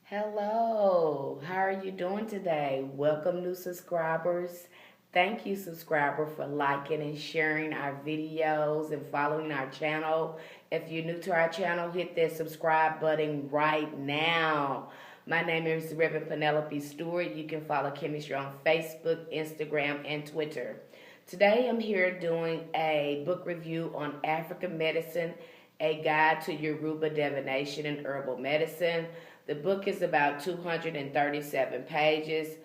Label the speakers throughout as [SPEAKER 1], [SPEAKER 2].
[SPEAKER 1] Hello, how are you doing today? Welcome, new subscribers. Thank you, subscriber, for liking and sharing our videos and following our channel. If you're new to our channel, hit that subscribe button right now. My name is Reverend Penelope Stewart. You can follow Chemistry on Facebook, Instagram, and Twitter. Today I'm here doing a book review on African medicine, a guide to Yoruba divination and herbal medicine. The book is about 237 pages.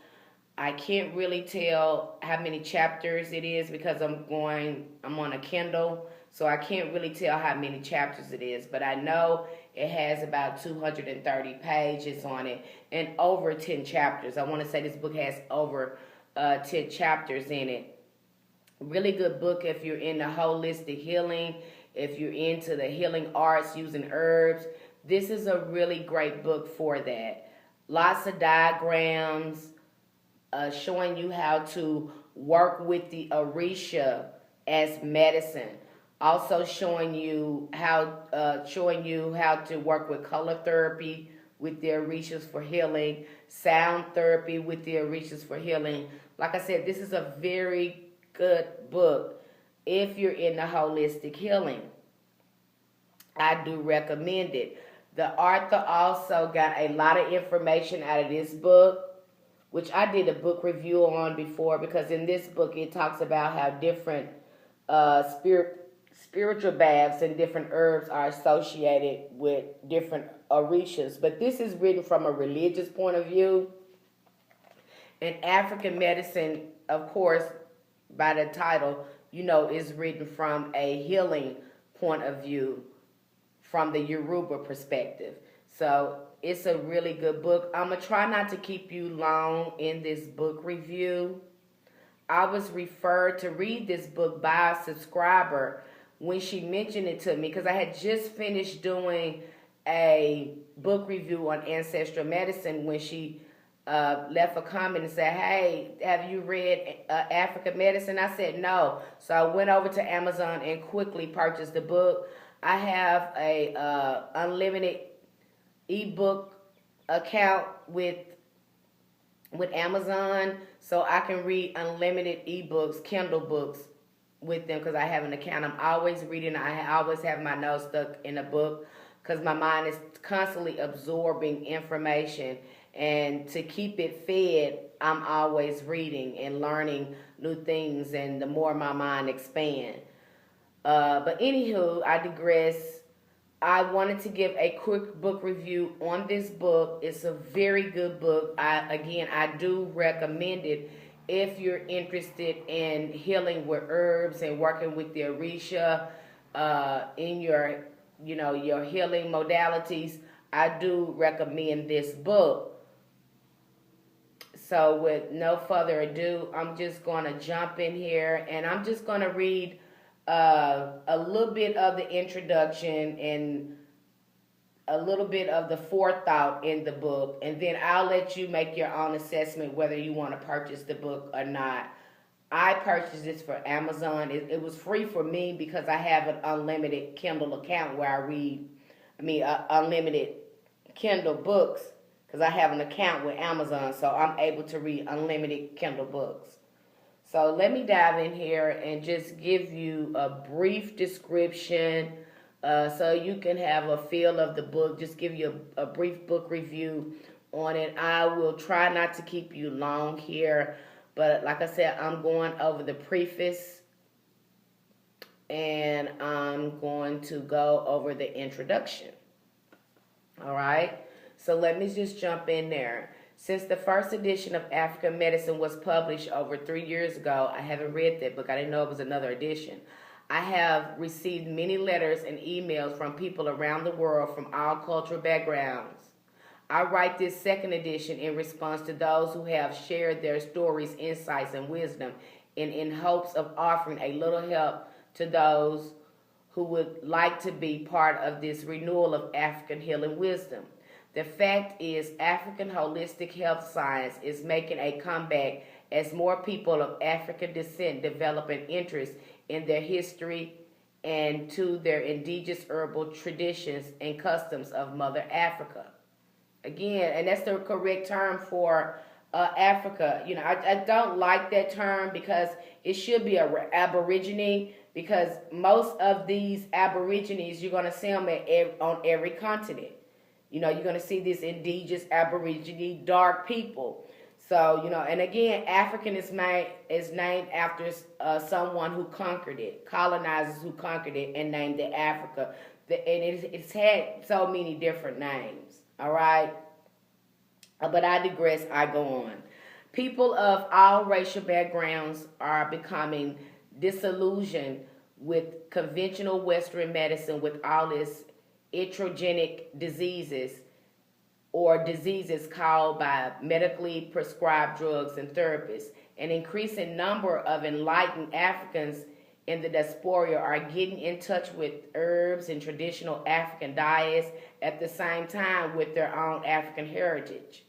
[SPEAKER 1] I can't really tell how many chapters it is because I'm on a Kindle, so I can't really tell how many chapters it is, but I know it has about 230 pages on it and over 10 chapters. I want to say this book has over 10 chapters in it. Really good book if you're into holistic healing, if you're into the healing arts using herbs. This is a really great book for that. Lots of diagrams showing you how to work with the Arisia as medicine. Also showing you how to work with color therapy with the Orishas for healing, sound therapy with the Orishas for healing. Like I said, this is a very good book if you're into holistic healing. I do recommend it. The author also got a lot of information out of this book, which I did a book review on before, because in this book it talks about how different spiritual baths and different herbs are associated with different orishas. But this is written from a religious point of view. And African medicine, of course, by the title, is written from a healing point of view, from the Yoruba perspective. So it's a really good book. I'm going to try not to keep you long in this book review. I was referred to read this book by a subscriber when she mentioned it to me, because I had just finished doing a book review on ancestral medicine when she left a comment and said, "Hey, have you read African medicine?" I said no. So I went over to Amazon and quickly purchased the book. I have a unlimited ebook account with Amazon, so I can read unlimited ebooks, Kindle books with them, because I have an account. I'm always reading. I always have my nose stuck in a book because my mind is constantly absorbing information, and to keep it fed, I'm always reading and learning new things, and the more my mind expands. But anywho, I digress. I wanted to give a quick book review on this book. It's a very good book. I do recommend it if you're interested in healing with herbs and working with the Orisha in your healing modalities. I do recommend this book. So with no further ado, I'm just going to jump in here, and I'm just going to read a little bit of the introduction and a little bit of the forethought in the book, and then I'll let you make your own assessment whether you want to purchase the book or not. I purchased this for Amazon. It was free for me because I have an unlimited Kindle account where I read, unlimited Kindle books, because I have an account with Amazon, so I'm able to read unlimited Kindle books. So let me dive in here and just give you a brief description so you can have a feel of the book. Just give you a brief book review on it. I will try not to keep you long here, but like I said, I'm going over the preface and I'm going to go over the introduction. All right, so let me just jump in there. Since the first edition of African Medicine was published over 3 years ago, I haven't read that book. I didn't know it was another edition. I have received many letters and emails from people around the world from all cultural backgrounds. I write this second edition in response to those who have shared their stories, insights, and wisdom, and in hopes of offering a little help to those who would like to be part of this renewal of African healing wisdom. The fact is, African holistic health science is making a comeback as more people of African descent develop an interest in their history and to their indigenous herbal traditions and customs of Mother Africa. Again, and that's the correct term for Africa. You know, I don't like that term because it should be a Aborigine, because most of these Aborigines, you're going to see them on every continent. You know, you're going to see these indigenous Aborigine dark people. So, you know, and again, African is named after someone who conquered it, colonizers who conquered it and named it Africa. And it's had so many different names, all right? But I digress, I go on. People of all racial backgrounds are becoming disillusioned with conventional Western medicine with all its iatrogenic diseases, or diseases caused by medically prescribed drugs and therapies. An increasing number of enlightened Africans in the diaspora are getting in touch with herbs and traditional African diets at the same time with their own African heritage.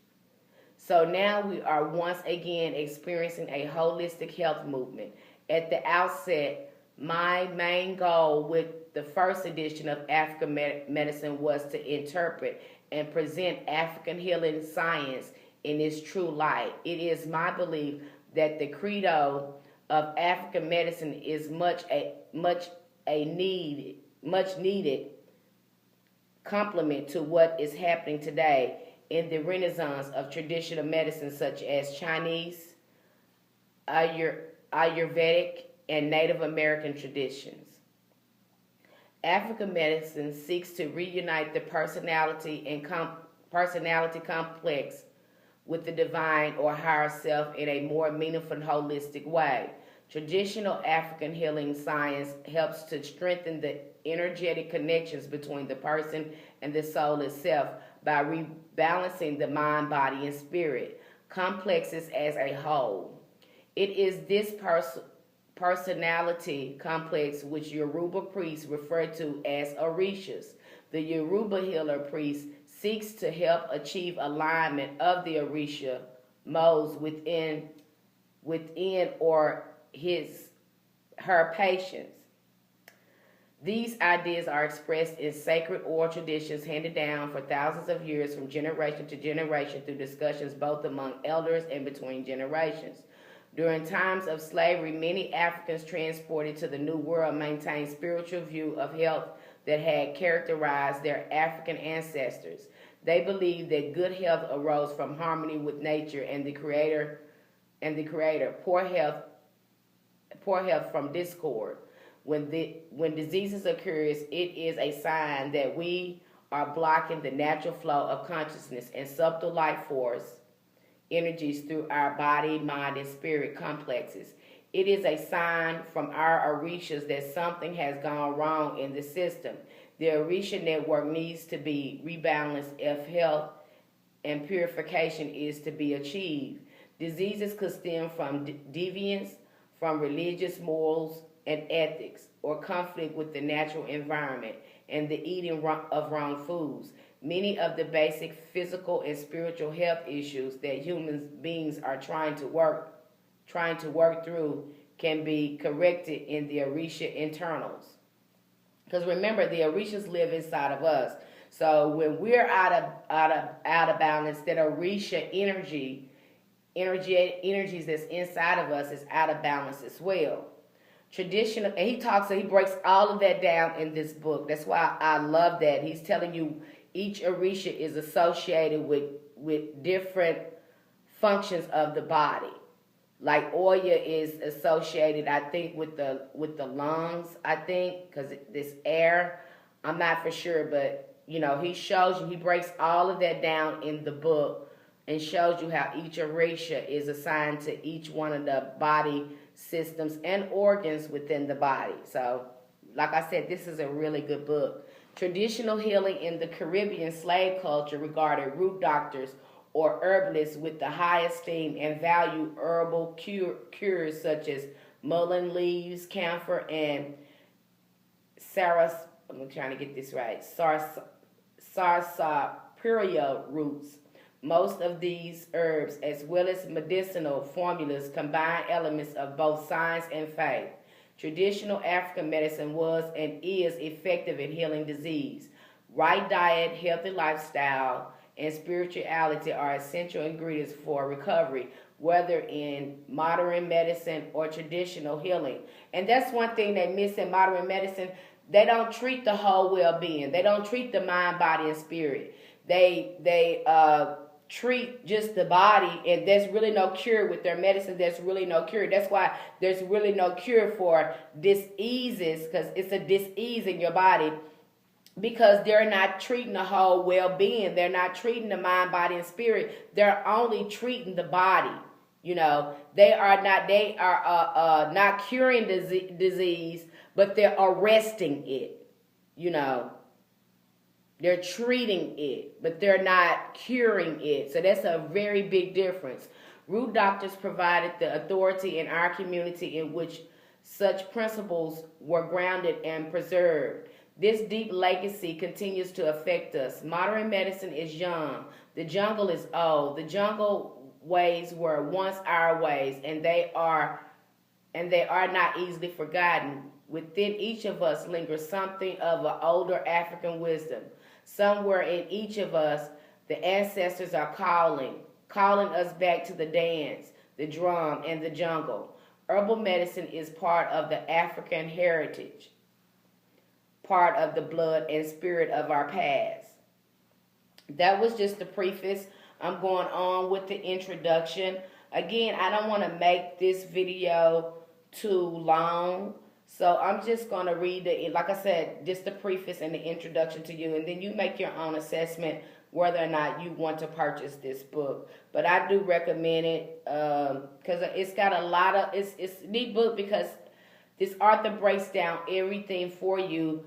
[SPEAKER 1] So now we are once again experiencing a holistic health movement. At the outset, my main goal with the first edition of African Medicine was to interpret and present African healing science in its true light. It is my belief that the credo of African medicine is much needed complement to what is happening today in the renaissance of traditional medicine such as Chinese, Ayurvedic, and Native American traditions. African medicine seeks to reunite the personality complex with the divine or higher self in a more meaningful, holistic way. Traditional African healing science helps to strengthen the energetic connections between the person and the soul itself by rebalancing the mind, body, and spirit complexes as a whole. It is this personality complex which Yoruba priests refer to as Orishas. The Yoruba healer priest seeks to help achieve alignment of the Orisha modes within or her patients. These ideas are expressed in sacred oral traditions handed down for thousands of years from generation to generation through discussions both among elders and between generations. During times of slavery, many Africans transported to the New World maintained spiritual view of health that had characterized their African ancestors. They believed that good health arose from harmony with nature and the Creator. Poor health from discord. When diseases occurs, it is a sign that we are blocking the natural flow of consciousness and subtle life force energies through our body, mind, and spirit complexes. It is a sign from our Orishas that something has gone wrong in the system. The Arisia Network needs to be rebalanced if health and purification is to be achieved. Diseases could stem from deviance, from religious morals and ethics, or conflict with the natural environment and the eating of wrong foods. Many of the basic physical and spiritual health issues that human beings are trying to work through can be corrected in the Orisha internals. Because remember, the Orishas live inside of us. So when we're out of balance, that Orisha energies that's inside of us is out of balance as well. Traditional, and he breaks all of that down in this book. That's why I love that. He's telling you each Orisha is associated with different functions of the body. Like Oya is associated, I think, with the lungs, I think, because this air, I'm not for sure, but, you know, he breaks all of that down in the book and shows you how each Orisha is assigned to each one of the body systems and organs within the body. So, like I said, this is a really good book. Traditional healing in the Caribbean slave culture regarded root doctors or herbalists with the high esteem and value herbal cures such as mullein leaves, camphor, and sarsaparilla roots. Most of these herbs, as well as medicinal formulas, combine elements of both science and faith. Traditional African medicine was and is effective in healing disease. Right diet, healthy lifestyle, and spirituality are essential ingredients for recovery, whether in modern medicine or traditional healing. And that's one thing they miss in modern medicine. They don't treat the whole well-being. They don't treat the mind, body, and spirit. They treat just the body, and there's really no cure with their medicine. There's really no cure. That's why there's really no cure for diseases, because it's a disease in your body, because they're not treating the whole well-being. They're not treating the mind, body, and spirit. They're only treating the body. They are not curing disease, but they're arresting it. They're treating it, but they're not curing it. So that's a very big difference. Root doctors provided the authority in our community in which such principles were grounded and preserved. This deep legacy continues to affect us. Modern medicine is young. The jungle is old. The jungle ways were once our ways, and they are not easily forgotten. Within each of us lingers something of an older African wisdom. Somewhere in each of us, the ancestors are calling us back to the dance, the drum, and the jungle. Herbal medicine is part of the African heritage, part of the blood and spirit of our past. That was just the preface. I'm going on with the introduction. Again, I don't want to make this video too long, so I'm just going to read it. Like I said, just the preface and the introduction to you, and then you make your own assessment whether or not you want to purchase this book. But I do recommend it because it's got a lot of, it's a neat book because this author breaks down everything for you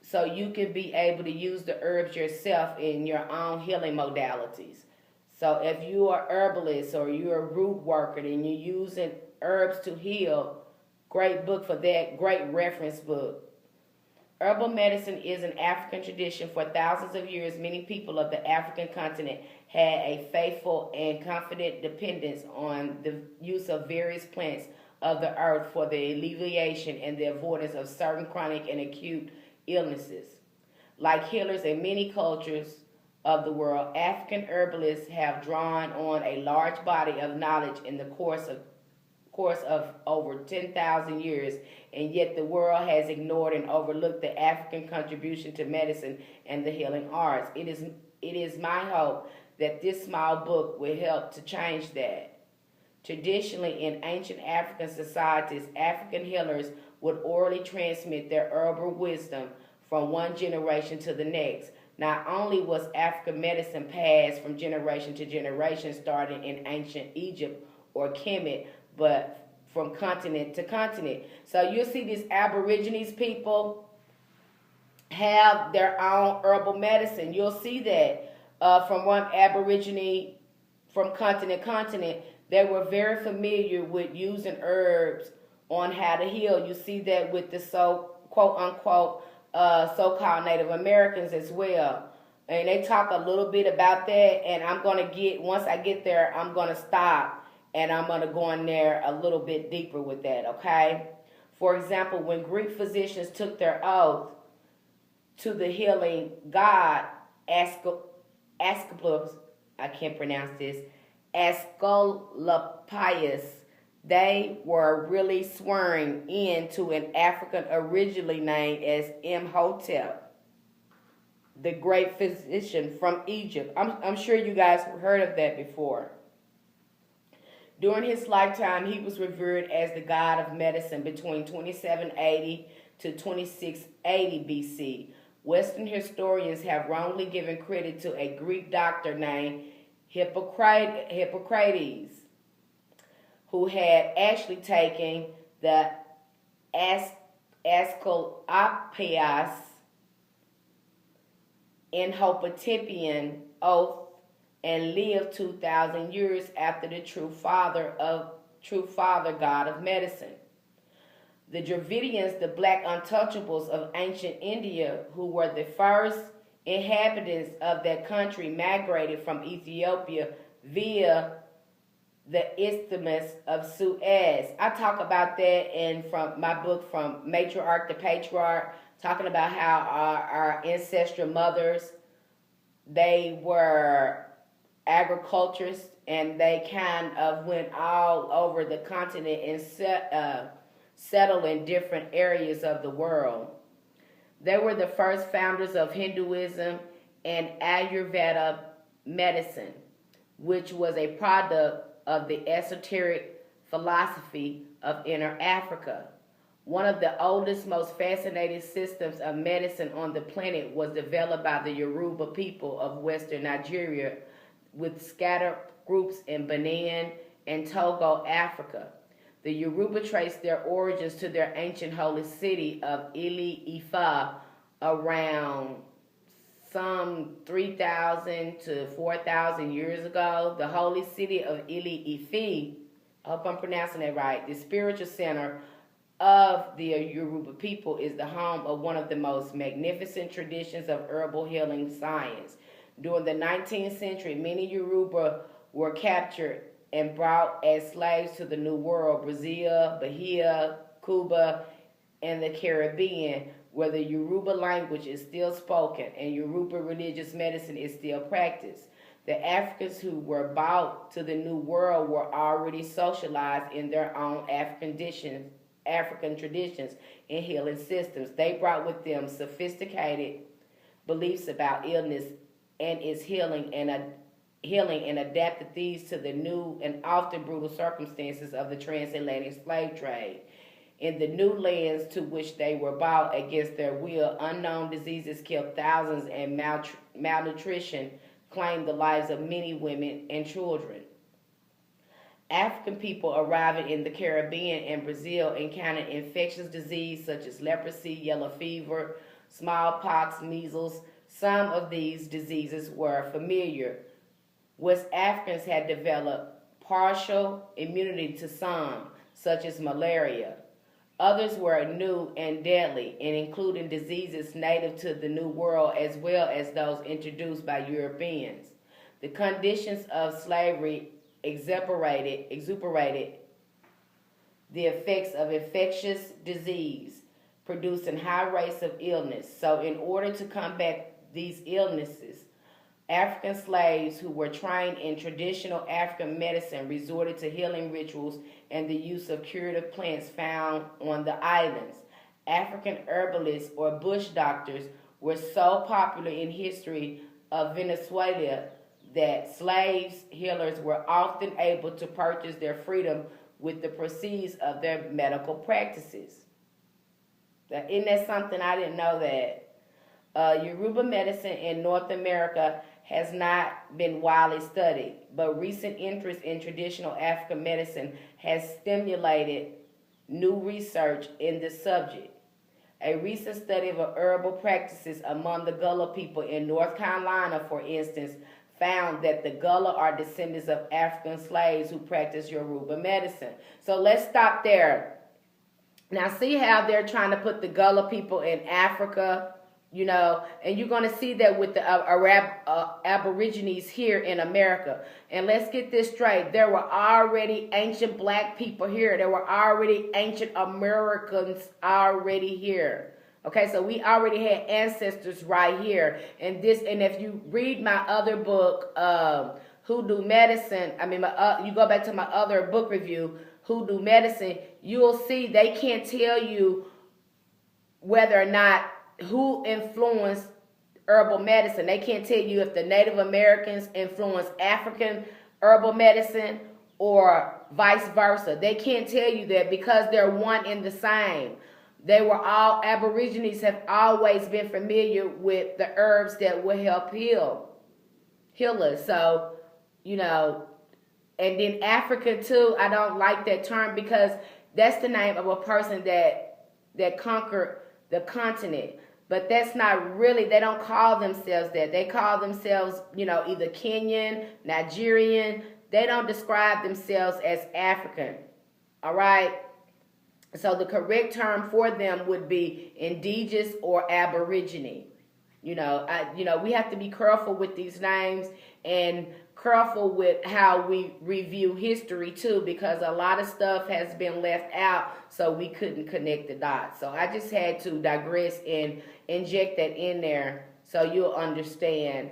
[SPEAKER 1] so you can be able to use the herbs yourself in your own healing modalities. So if you are herbalist or you're a root worker and you're using herbs to heal, great book for that, great reference book. Herbal medicine is an African tradition. For thousands of years, many people of the African continent had a faithful and confident dependence on the use of various plants of the earth for the alleviation and the avoidance of certain chronic and acute illnesses. Like healers in many cultures of the world, African herbalists have drawn on a large body of knowledge in the course of over 10,000 years, and yet the world has ignored and overlooked the African contribution to medicine and the healing arts. It is my hope that this small book will help to change that. Traditionally, in ancient African societies, African healers would orally transmit their herbal wisdom from one generation to the next. Not only was African medicine passed from generation to generation, starting in ancient Egypt or Kemet, but from continent to continent. So you'll see these Aborigines people have their own herbal medicine. You'll see that from one Aborigine from continent to continent, they were very familiar with using herbs on how to heal. You see that with the quote unquote so-called Native Americans as well. And they talk a little bit about that, and once I get there, I'm going to stop and I'm going to go in there a little bit deeper with that, okay? For example, when Greek physicians took their oath to the healing god Asclepius, I can't pronounce this, Asclepius, they were really swearing in to an African originally named as Imhotep, the great physician from Egypt. I'm sure you guys have heard of that before. During his lifetime, he was revered as the god of medicine between 2780 to 2680 BC. Western historians have wrongly given credit to a Greek doctor named Hippocrates, who had actually taken the Asclepius Inhopotepian oath and lived 2,000 years after the true father god of medicine. The Dravidians, the black untouchables of ancient India, who were the first inhabitants of that country, migrated from Ethiopia via the Isthmus of Suez. I talk about that from my book, From Matriarch to Patriarch, talking about how our ancestral mothers They were agriculturists, and they kind of went all over the continent and settled in different areas of the world. They were the first founders of Hinduism and Ayurveda medicine, which was a product of the esoteric philosophy of Inner Africa. One of the oldest, most fascinating systems of medicine on the planet was developed by the Yoruba people of Western Nigeria, with scattered groups in Benin and Togo, Africa. The Yoruba traced their origins to their ancient holy city of Ile-Ife around some 3,000 to 4,000 years ago. The holy city of Ile-Ife, I hope I'm pronouncing that right, the spiritual center of the Yoruba people, is the home of one of the most magnificent traditions of herbal healing science. During the 19th century, many Yoruba were captured and brought as slaves to the New World, Brazil, Bahia, Cuba, and the Caribbean, where the Yoruba language is still spoken and Yoruba religious medicine is still practiced. The Africans who were brought to the New World were already socialized in their own African traditions and healing systems. They brought with them sophisticated beliefs about illness and its healing and adapted these to the new and often brutal circumstances of the transatlantic slave trade. In the new lands to which they were brought against their will, unknown diseases killed thousands, and malnutrition claimed the lives of many women and children. African people arriving in the Caribbean and Brazil encountered infectious disease such as leprosy, yellow fever, smallpox, measles. Some of these diseases were familiar. West Africans had developed partial immunity to some, such as malaria. Others were new and deadly, and including diseases native to the New World as well as those introduced by Europeans. The conditions of slavery exuberated the effects of infectious disease, producing high rates of illness. So in order to combat these illnesses, African slaves who were trained in traditional African medicine resorted to healing rituals and the use of curative plants found on the islands. African herbalists or bush doctors were so popular in history of Venezuela that slaves healers were often able to purchase their freedom with the proceeds of their medical practices. Isn't that something? I didn't know that. Yoruba medicine in North America has not been widely studied, but recent interest in traditional African medicine has stimulated new research in this subject. A recent study of herbal practices among the Gullah people in North Carolina, for instance, found that the Gullah are descendants of African slaves who practice Yoruba medicine. So let's stop there. Now see how they're trying to put the Gullah people in Africa, you know, and you're going to see that with the Aborigines here in America. And let's get this straight. There were already ancient black people here. There were already ancient Americans already here. Okay, so we already had ancestors right here. And if you read my other book, Hoodoo Medicine, you go back to my other book review, Hoodoo Medicine, you'll see they can't tell you whether or not who influenced herbal medicine. They can't tell you if the Native Americans influenced African herbal medicine or vice versa. They can't tell you that because they're one and the same. Aborigines have always been familiar with the herbs that will help heal us. So, you know, and then Africa too, I don't like that term because that's the name of a person that conquered the continent. But that's not really, they don't call themselves that. They call themselves, you know, either Kenyan, Nigerian. They don't describe themselves as African. All right? So the correct term for them would be indigenous or aborigine. We have to be careful with these names and careful with how we review history too, because a lot of stuff has been left out, so we couldn't connect the dots. So I just had to digress and inject that in there so you'll understand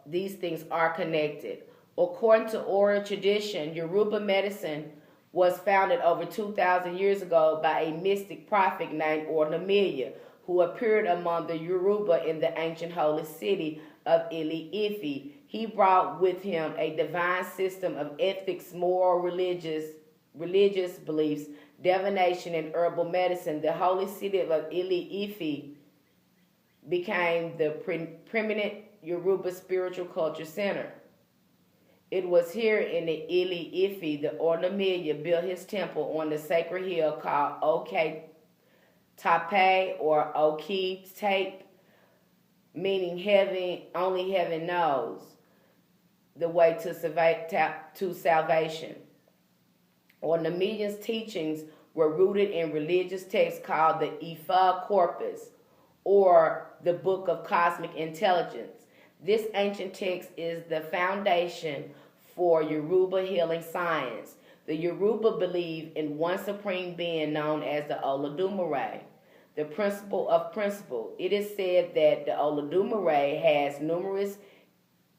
[SPEAKER 1] these things are connected. According to oral tradition, Yoruba medicine was founded over 2,000 years ago by a mystic prophet named Undeniably, who appeared among the Yoruba in the ancient holy city of Ile-Ife. He brought with him a divine system of ethics, moral, religious beliefs, divination, and herbal medicine. The holy city of Ile-Ife became the preeminent Yoruba spiritual culture center. It was here in the Ile-Ife that Undeniably built his temple on the sacred hill called Oke-Tape or Oke-Tape, meaning heaven, only heaven knows the way to salvation. Undeniably's teachings were rooted in religious texts called the Ifa Corpus, or the Book of Cosmic Intelligence. This ancient text is the foundation for Yoruba healing science. The Yoruba believe in one supreme being known as the Olodumare, the principle of principle. It is said that the Olodumare has numerous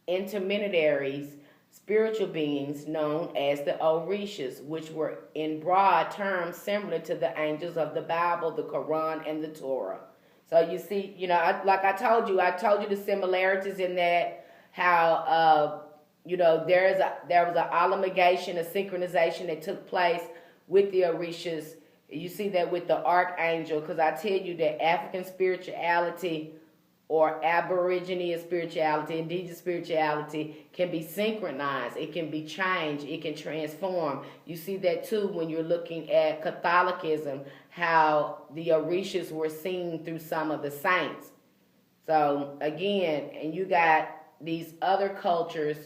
[SPEAKER 1] intermediaries, spiritual beings known as the Orishas, which were in broad terms similar to the angels of the Bible, the Quran, and the Torah. So you see, I told you the similarities in that, how, there was an amalgamation, a synchronization that took place with the Orishas. You see that with the archangel, because I tell you that African spirituality or Aborigine spirituality, indigenous spirituality can be synchronized. It can be changed. It can transform. You see that too when you're looking at Catholicism, how the Orishas were seen through some of the saints. So again, and you got these other cultures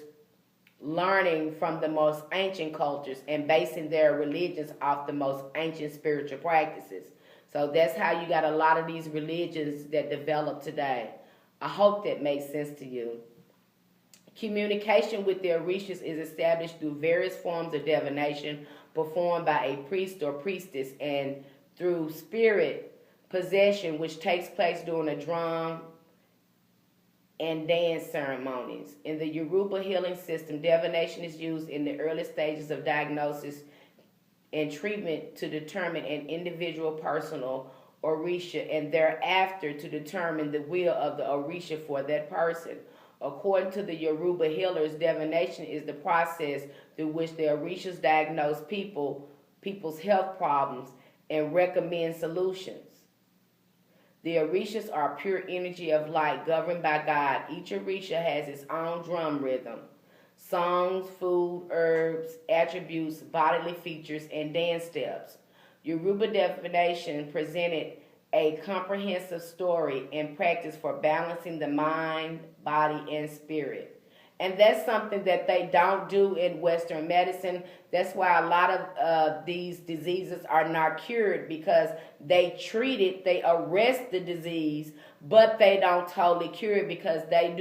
[SPEAKER 1] learning from the most ancient cultures and basing their religions off the most ancient spiritual practices. So that's how you got a lot of these religions that develop today. I hope that makes sense to you. Communication with the Orishas is established through various forms of divination performed by a priest or priestess, and through spirit possession, which takes place during the drum and dance ceremonies. In the Yoruba healing system, divination is used in the early stages of diagnosis and treatment to determine an individual personal Orisha, and thereafter to determine the will of the Orisha for that person. According to the Yoruba healers, divination is the process through which the Orishas diagnose people's health problems and recommend solutions. The Orishas are pure energy of light governed by God. Each Orisha has its own drum rhythm, songs, food, herbs, attributes, bodily features, and dance steps. Yoruba divination presented a comprehensive story and practice for balancing the mind, body, and spirit. And that's something that they don't do in Western medicine. That's why a lot of these diseases are not cured, because they treat it, they arrest the disease, but they don't totally cure it, because they're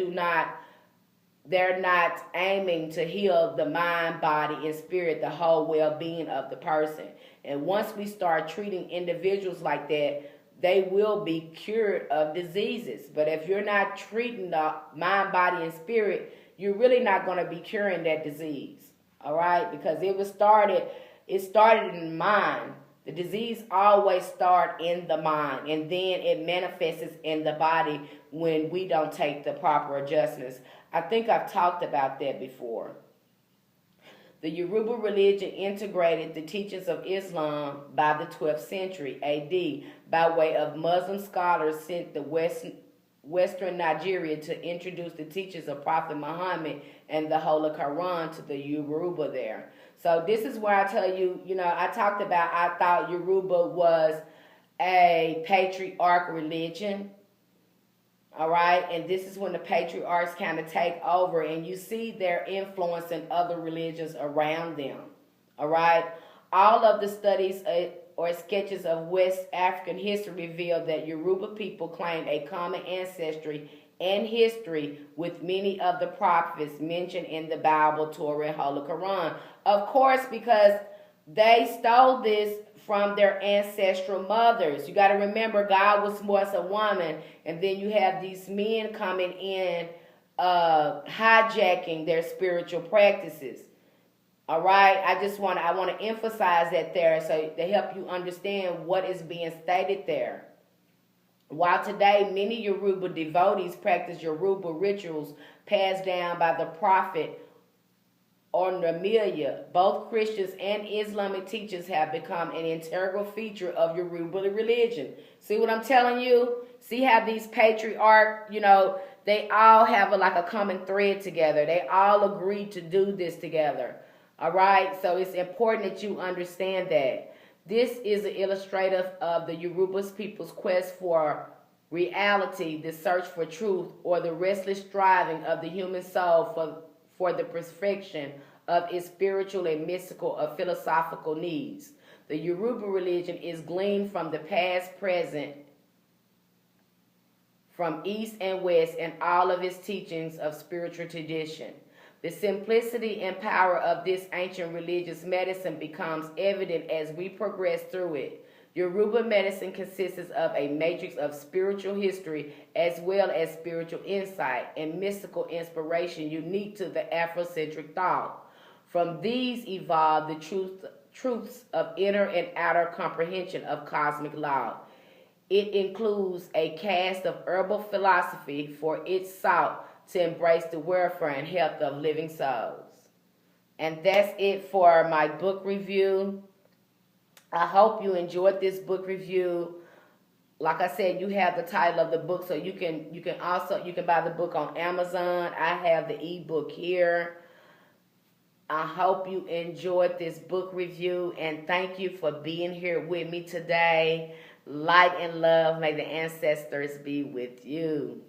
[SPEAKER 1] not aiming to heal the mind, body, and spirit, the whole well-being of the person. And once we start treating individuals like that, they will be cured of diseases. But if you're not treating the mind, body, and spirit, you're really not going to be curing that disease. All right? Because it started in the mind. The disease always starts in the mind, and then it manifests in the body when we don't take the proper adjustments. I think I've talked about that before. The Yoruba religion integrated the teachings of Islam by the 12th century AD by way of Muslim scholars sent to Western Nigeria to introduce the teachings of Prophet Muhammad and the Holy Quran to the Yoruba there. So this is where I tell you, I talked about, I thought Yoruba was a patriarch religion. All right, and this is when the patriarchs kind of take over, and you see their influence in other religions around them. All right, all of the studies or sketches of West African history reveal that Yoruba people claim a common ancestry and history with many of the prophets mentioned in the Bible, Torah, and Holy Quran. Of course, because they stole this from their ancestral mothers. You got to remember, God was once a woman, and then you have these men coming in hijacking their spiritual practices. All right, I want to emphasize that there, so to help you understand what is being stated there. While today many Yoruba devotees practice Yoruba rituals passed down by the prophet or Namilia, both Christians and Islamic teachings have become an integral feature of Yoruba religion. See what I'm telling you? See how these patriarchs, they all have like a common thread together. They all agree to do this together. All right? So it's important that you understand that. This is an illustrative of the Yoruba people's quest for reality, the search for truth, or the restless striving of the human soul for the perfection of its spiritual and mystical or philosophical needs. The Yoruba religion is gleaned from the past, present, from east and west, and all of its teachings of spiritual tradition. The simplicity and power of this ancient religious medicine becomes evident as we progress through it. Yoruba medicine consists of a matrix of spiritual history as well as spiritual insight and mystical inspiration unique to the Afrocentric thought. From these evolve the truths of inner and outer comprehension of cosmic law. It includes a cast of herbal philosophy for its sought to embrace the welfare and health of living souls. And that's it for my book review. I hope you enjoyed this book review. Like I said, you have the title of the book, so you can buy the book on Amazon. I have the ebook here. I hope you enjoyed this book review, and thank you for being here with me today. Light and love, may the ancestors be with you.